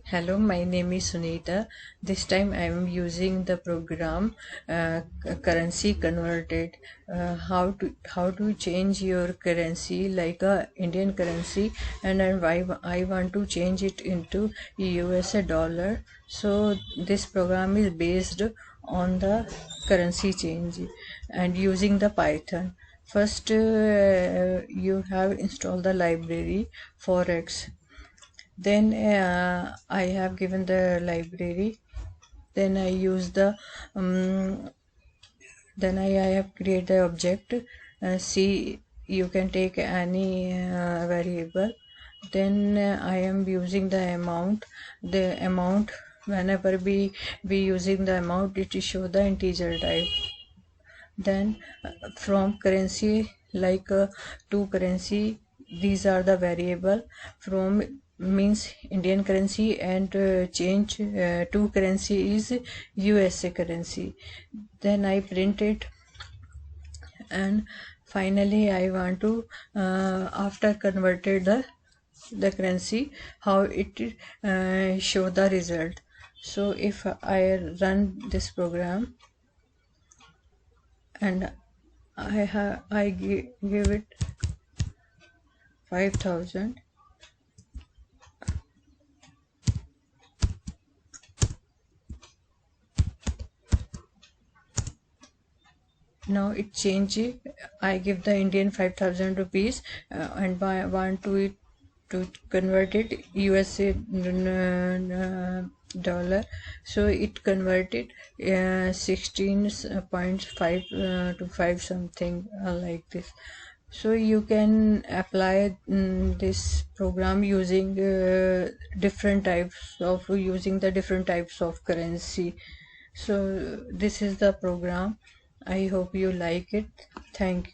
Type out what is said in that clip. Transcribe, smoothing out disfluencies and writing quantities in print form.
Hello, my name is Sunita. This time I am using the program currency converted. How to change your currency like a Indian currency, and I want to change it into USA dollar. So this program is based on the currency change and using the Python. First, you have installed the library Forex. Then I have given the library. Then I use the then I have created the object. See, you can take any variable. Then I am using the amount. The amount, whenever we using the amount, it will show the integer type. Then from currency, like to currency, these are the variable. From means Indian currency, and change to currency is USA currency. Then I print it, and finally I want to after converted the currency, how it show the result. So if I run this program, and I give it 5,000. Now it change. I give the Indian 5,000 rupees, and I want to it to convert it USA dollar. So it converted 16.5 to 5 something like this. So you can apply this program using different types of using the different types of currency. So this is the program. I hope you like it. Thank you.